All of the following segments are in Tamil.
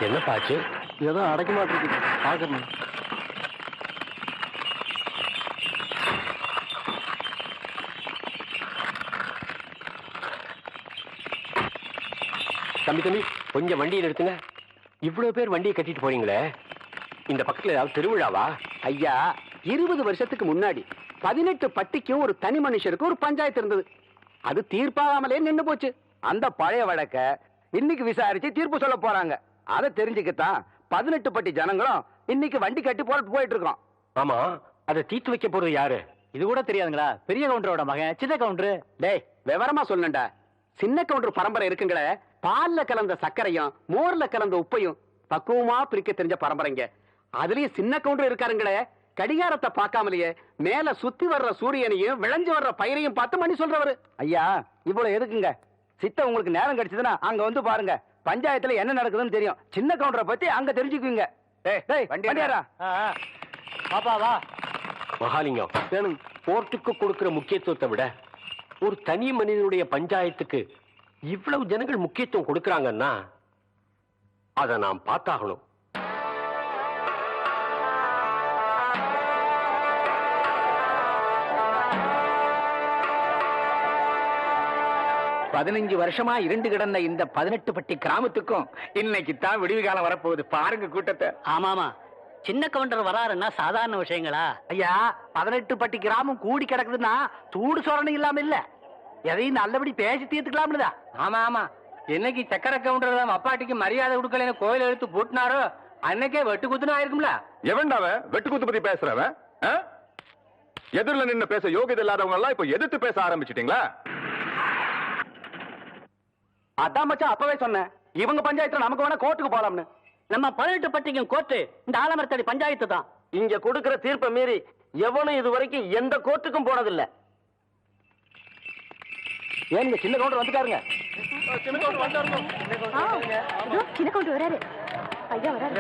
என்ன பாச்சு? ஏதோ அடைக்க மாட்டேங்குது, பாக்கணும். தம்பி கொஞ்சம் வண்டியை நிறுத்துங்க. இவ்வளவு பேர் வண்டியை கட்டிட்டு போறீங்களே, இந்த பக்கத்துல ஏதாவது திருவிழாவா? ஐயா, 20 வருஷத்துக்கு முன்னாடி 18 பட்டிக்கும் ஒரு தனி மனுஷருக்கு ஒரு பஞ்சாயத்து இருந்தது. அது தீர்ப்பாகாமலே நின்னு போச்சு. அந்த பழைய வழக்க இன்னைக்கு விசாரிச்சு தீர்ப்பு சொல்ல போறாங்க. அதை தெரிஞ்சுக்கத்தான் 18 பட்டி ஜனங்களும் இன்னைக்கு வண்டி கட்டி போயிட்டு இருக்கோம். ஆமா, அதை தீர்த்து வைக்க போறது யாரு? இது கூட தெரியாதுங்களா? பெரிய கவுண்டரோட மகன் சின்ன கவுண்டரு. டேய், விவரமா சொல்லணும்டா. சின்ன கவுண்டர் பரம்பரை இருக்குங்களே, பால்ல கலந்த சர்க்கரையும் மோர்ல கலந்த உப்பையும் பக்குவமா பிரிக்க தெரிஞ்ச பரம்பரைங்க. அதுலயும் சின்ன கவுண்டர் இருக்காருங்களே, கடிகாரத்தை பார்க்காமலேயே மேல சுத்தி வர்ற சூரியனையும் விளைஞ்சு வர்ற பயிரையும் பார்த்து மணி சொல்றவரு. ஐயா, இவ்வளவு எதுக்குங்க? சித்த உங்களுக்கு நேரம் கிடைச்சதுன்னா அங்க வந்து பாருங்க. பஞ்சாயத்துல என்ன நடக்குதுன்னு தெரியும். சின்ன கவுண்டரை பத்தி அங்க தெரிஞ்சுக்குவீங்க. வண்டியாரா பாப்பாவா? மகாலிங்கம், கோர்ட்டுக்கு கொடுக்கிற முக்கியத்துவத்தை விட ஒரு தனி மனிதனுடைய பஞ்சாயத்துக்கு இவ்வளவு ஜனங்கள் முக்கியத்துவம் கொடுக்கறாங்கன்னா அதை நாம் பார்த்தாகணும். பதினஞ்சு வருஷமா இருண்டு கிடந்த இந்த 18 பட்டி கிராமத்துக்கும் இன்னைக்கு தான் விடிவு காலம் வரப்போகுது. பாருங்க கூட்டத்தை. ஆமாமா, சின்ன கவுண்டர் வராருன்னா சாதாரண விஷயங்களா? ஐயா, 18 பட்டி கிராமம் கூடி கிடக்குதுன்னா சூடு சொரணை இல்லாம இல்ல, எதையும் நல்லபடி பேசி தீர்த்துக்கலாம்னுதா. ஆமா ஆமா, என்னைக்கு சக்கர கவுண்டர் அப்பாட்டிக்கு மரியாதை கொடுக்கலன்னு கோயில் எடுத்து பூட்டினாரோ அன்னைக்கே வெட்டு குத்துன்னு ஆயிருக்கும்ல. எவன்டாவ வெட்டு குத்து பத்தி பேசுறவன்? எதிரில நின்னு பேச யோகியதை இல்லாதவங்க எல்லாம் இப்ப எதிர்த்து பேச ஆரம்பிச்சிட்டீங்களா? அதான் மச்சான் அப்பவே சொன்னேன், இவங்க பஞ்சாயத்துல நமக்கு வேணா கோர்ட்டுக்கு போலாம்னு. நம்ம 18 பட்டிக்கும் கோர்ட்டு இந்த ஆலமரத்தடி பஞ்சாயத்து தான். இங்க கொடுக்கிற தீர்ப்பை மீறி எவனும் இது வரைக்கும் எந்த கோர்ட்டுக்கும் போனதில்லை. ஏன் சின்ன கவுண்டர் வந்துட்டாருங்க. சின்ன கவுண்டர் வராரு. ஐயா வராரு.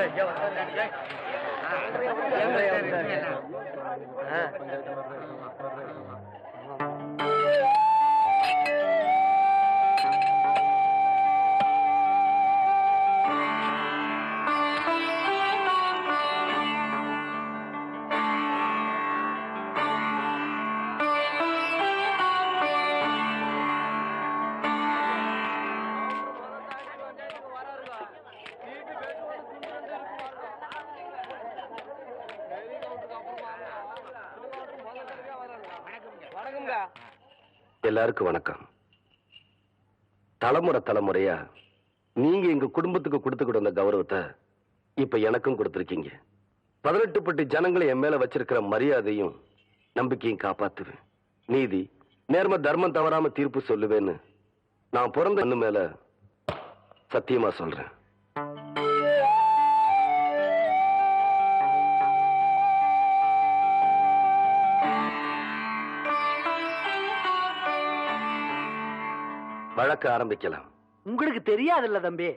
எல்லாருக்கும் வணக்கம். தலைமுறையா நீங்க எங்க குடும்பத்துக்கு கொடுத்துக்கிட்டு வந்த கௌரவத்தை இப்ப எனக்கும் கொடுத்திருக்கீங்க. 18 பட்டி ஜனங்களை என் மேல வச்சிருக்கிற மரியாதையும் நம்பிக்கையும் காப்பாத்துவேன். நீதி நேர்ம தர்மம் தவறாம தீர்ப்பு சொல்லுவேன்னு நான் பிறந்த அண்ணு மேல சத்தியமா சொல்றேன். வழக்க ஆரம்பிக்கலாம். உங்களுக்கு தெரியாதுல்ல தம்பி,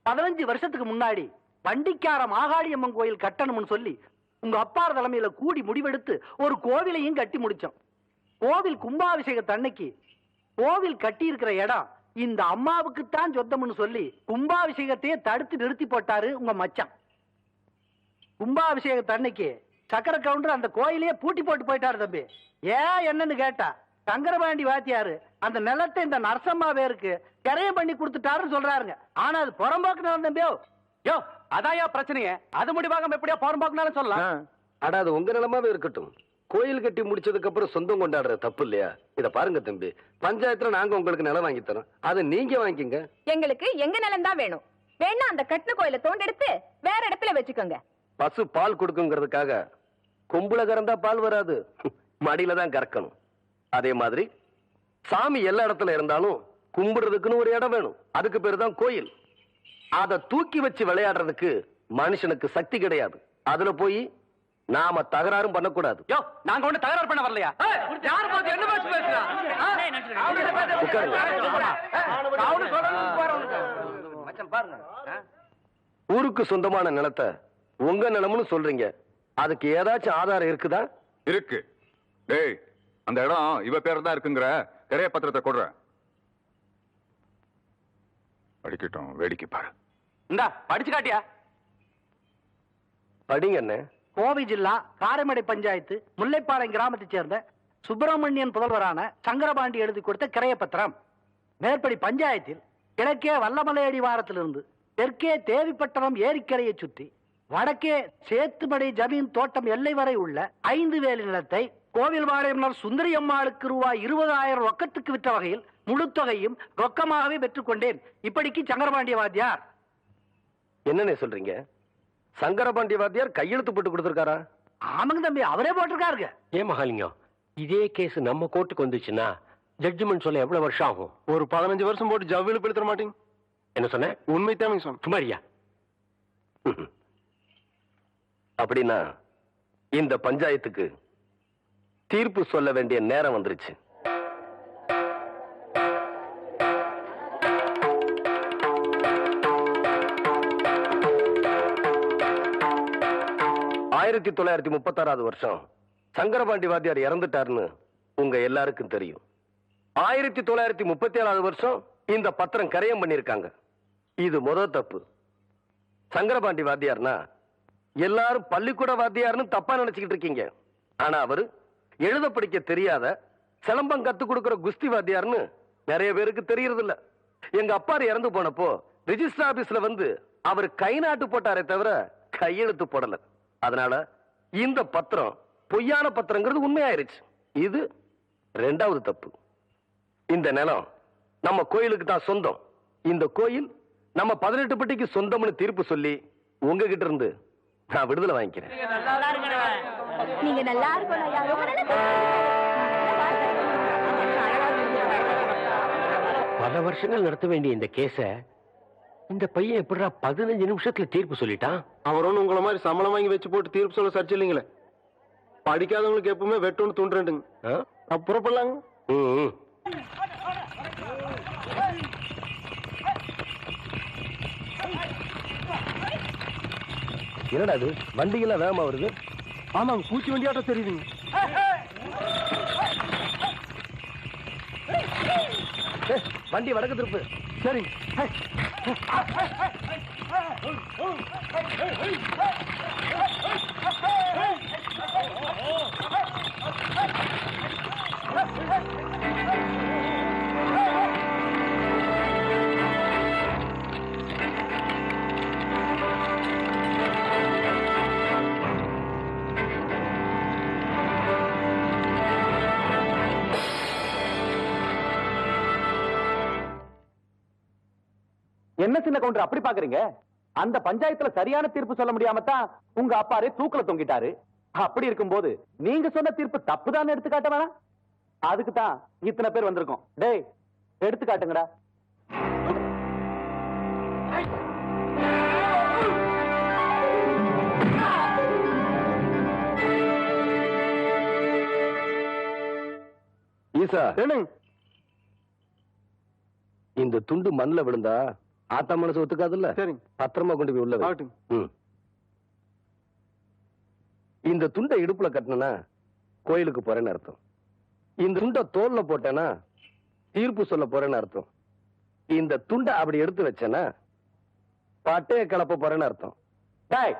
15 வருஷத்துக்கு முன்னாடி வண்டிக்கார மாகாளியம்மன் கோயில் கட்டணும்னு சொல்லி உங்க அப்பார் தலைமையில கூடி முடிவெடுத்து ஒரு கோவிலையும் கட்டி முடிச்சோம். கோவில் கும்பாபிஷேகத்தன்னைக்கு கோவில் கட்டி இருக்கிற இடம் இந்த அம்மாவுக்குத்தான் சொந்தம்னு சொல்லி கும்பாபிஷேகத்தையே தடுத்து நிறுத்தி போட்டாரு உங்க மச்சான். கும்பாபிஷேகத்தன்னைக்கு சக்கர கவுண்டர் அந்த கோயிலையே பூட்டி போட்டு போயிட்டாரு தம்பி. ஏன் என்னன்னு கேட்டா, சங்கரபாண்டி வாத்தியாரு அந்த நிலத்தை இந்த நரசம்மா பேருக்கு கரையம் பண்ணி கொடுத்துட்டாருன்னு சொல்றாருங்க. ஆனா அது புறம்போக்கு நிலம் தம்பியோ. யோ, அதாயா பிரச்சனையே. அது முடிவாக எப்படியா புறம்போக்குனாலும் சொல்லலாம். அடா, அது உங்க நிலமாவே இருக்கட்டும். கோயில் கட்டி முடிச்சதுக்கு அப்புறம் சொந்தம் கொண்டாடுற தப்பு இல்லையா? இத பாருங்க தம்பி, பஞ்சாயத்துல நாங்க உங்களுக்கு நிலம் வாங்கி தரோம், அதை நீங்க வாங்கிக்கங்க. எங்களுக்கு எங்க நிலம் தான் வேணும். வேணா அந்த கட்டின கோயிலை தோண்டெடுத்து வேற இடத்துல வச்சுக்கோங்க. பசு பால் கொடுக்குங்கிறதுக்காக கொம்புல கறந்தா பால் வராது, மடியில தான் கறக்கணும். அதே மாதிரி சாமி எல்லா இடத்துல இருந்தாலும் கும்பிடுறதுக்குன்னு ஒரு இடம் வேணும். அதுக்கு பேரு தான் கோயில். அதை தூக்கி வச்சு விளையாடுறதுக்கு மனுஷனுக்கு சக்தி கிடையாது. அதுல போய் நாம தகராறும் பண்ணக்கூடாது. யோ, நாங்க ஒண்ணு தகராறு பண்ண வரலையா? யார் பார்த்து என்ன பேச்சு பேசுறா? ஊருக்கு சொந்தமான நிலத்தை உங்க நிலம்னு சொல்றீங்க, அதுக்கு ஏதாச்சும் ஆதாரம் இருக்குதா? இருக்கு. டேய், அந்த இடம் இவ பேர் தான் இருக்குங்கிற திரைய பத்திரத்தை கொடுற. படிக்கட்டும், வேடிக்கை பாரு. இந்தா படிச்சு காட்டியா? படிங்க அண்ணே. கோவை ஜில்லா காரைமடை பஞ்சாயத்து முல்லைப்பாளையம் கிராமத்தைச் சேர்ந்த சுப்பிரமணியன் புதல்வரான சங்கரபாண்டி எழுதி கொடுத்த கிரையப்பத்திரம். மேற்படி பஞ்சாயத்தில் கிழக்கே வல்லமலை அடிவாரத்திலிருந்து தெற்கே தேவிப்பட்டணம் ஏரிக்கரையை சுற்றி வடக்கே சேத்துமடை ஜமீன் தோட்டம் எல்லை வரை உள்ள 5 வேலி நிலத்தை கோவில் வாரியனர் சுந்தரி அம்மாளுக்கு ரூபாய் 20,000 ரொக்கத்துக்கு விற்ற வகையில் முழு தொகையும் ரொக்கமாகவே பெற்றுக்கொண்டேன். இப்படிக்கு சங்கரபாண்டிய வாத்தியார். என்னண்ணே சொல்றீங்க? சங்கரபாண்டி வாத்தியார் கையெழுத்து போட்டு கொடுத்திருக்காரா? ஆமாங்க தம்பி, அவரே போட்டிருக்காருங்க. ஏன் மகாலிங்கம், இதே கேஸ் நம்ம கோர்ட்டுக்கு வந்துச்சுன்னா ஜட்ஜ்மெண்ட் சொல்ல எவ்வளவு வருஷம் ஆகும்? ஒரு 15 வருஷம் போட்டு ஜவ்வில படுத்துற மாட்டீங்க. என்ன சொன்ன? உண்மை தான் சொன்ன. சுமாரியா? அப்படின்னா இந்த பஞ்சாயத்துக்கு தீர்ப்பு சொல்ல வேண்டிய நேரம் வந்துருச்சு. ஆயிரத்தி 1936 வருஷம் சங்கரபாண்டி வாத்தியார் இறந்துட்டாருன்னு உங்க எல்லாருக்கும் தெரியும். 1937 வருஷம் இந்த பத்திரம் கரையம் பண்ணிருக்காங்க. இது முதல் தப்பு. சங்கரபாண்டி வாத்தியார்னா எல்லாரும் பள்ளிக்கூட வாத்தியார்னு தப்பா நினைச்சுக்கிட்டு இருக்கீங்க. ஆனா அவரு எழுத படிக்க தெரியாத சிலம்பம் கத்து கொடுக்கிற குஸ்தி வாத்தியார்னு நிறைய பேருக்கு தெரியறது இல்ல. எங்க அப்பாரு இறந்து போனப்போ ரிஜிஸ்டர் ஆபீஸ்ல வந்து அவர் கை நாட்டு போட்டாரே தவிர கையெழுத்து போடல. அதனால இந்த பத்திரம் பொய்யான பத்திரங்கிறது உண்மையாயிருச்சு. இது 2வது தப்பு. இந்த நிலம் நம்ம கோயிலுக்கு தான் சொந்தம். இந்த கோயில் நம்ம 18 பட்டிக்கு சொந்தம்னு தீர்ப்பு சொல்லி உங்ககிட்ட இருந்து நான் விடுதலை வாங்கிக்கிறேன். நீங்க நல்லா இருக்கணும் ஐயா. ரொம்ப நல்லா பல வருஷங்கள் நடத்த வேண்டிய இந்த கேஸ இந்த பையன் எப்படிடா 15 நிமிஷத்துல தீர்ப்பு சொல்லிட்டான்? அவர் ஒண்ணு உங்களை மாதிரி சம்பளம் வாங்கி வச்சு போட்டு தீர்ப்பு சொல்ல சர்ச்சை இல்லைங்களே. படிக்காதவங்களுக்கு எப்பவுமே வெட்டோன்னு தூண்டுறேன்டுங்க. புறப்படலாங்க. என்னடா இது வண்டிகள்லாம் வேகமா வருது? ஆமாங்க, பூச்சி வண்டியாட்டம் தெரியுதுங்க. வண்டி வடக்கு திருப்பு. சரி. என்ன சின்ன கவுண்டர் அப்படி பாக்குறீங்க? அந்த பஞ்சாயத்துல சரியான தீர்ப்பு சொல்ல முடியாம தான் உங்க அப்பாரே தூக்குல தொங்கிட்டாரு. அப்படி இருக்கும்போது நீங்க சொன்ன தீர்ப்பு தப்புதான் எடுத்து காட்ட வேணாம். அதுக்கு தான் இத்தனை பேர் வந்திருக்கோம். டேய், எடுத்து காட்டுங்கடா. ஈசா, இந்த துண்டு மண்ணில் விழுந்தா ஆத்தா மனசு ஒத்துக்காதுல்ல. சரி, பத்திரமா கொண்டு போய் உள்ள வை. இந்த துண்டை இடுப்புல கட்டினா கோயிலுக்கு போறேன்னு அர்த்தம். இந்த துண்டை தோல்ல போட்டேன்னா தீர்ப்பு சொல்ல போறேன்னு அர்த்தம். இந்த துண்டை அப்படி எடுத்து வச்சேன்னா பட்டைய கலப்ப போறேன்னு அர்த்தம். டேய்,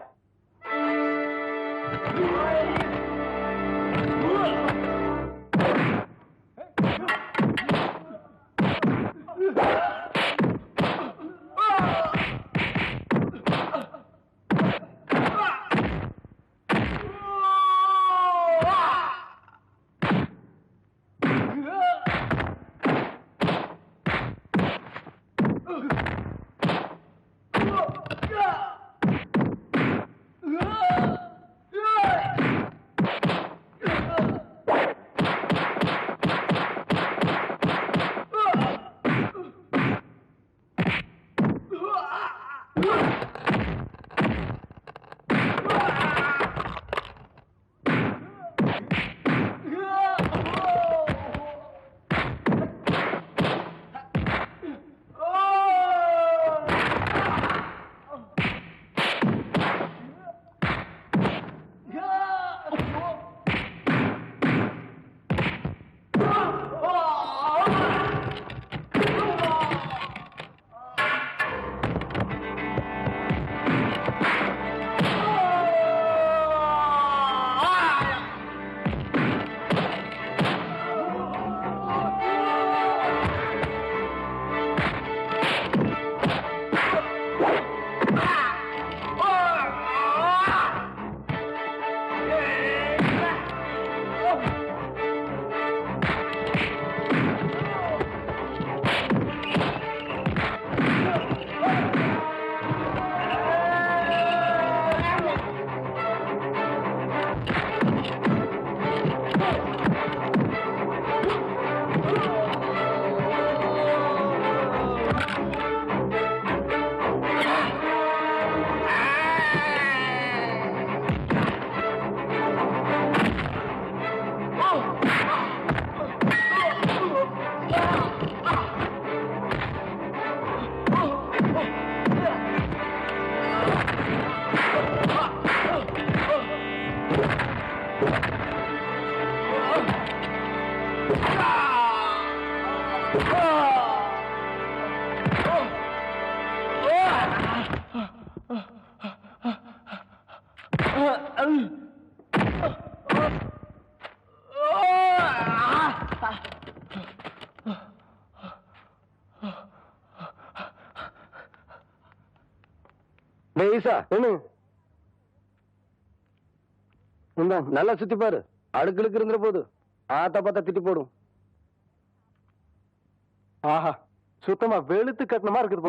ஈசா நல்லா சுத்தி பாரு, அடுக்களுக்கு இருந்துற போது ஆத்தா பார்த்தா திட்டி போடும். ஆஹா, சுத்தமா வெளுத்து கட்டணமா இருக்குது.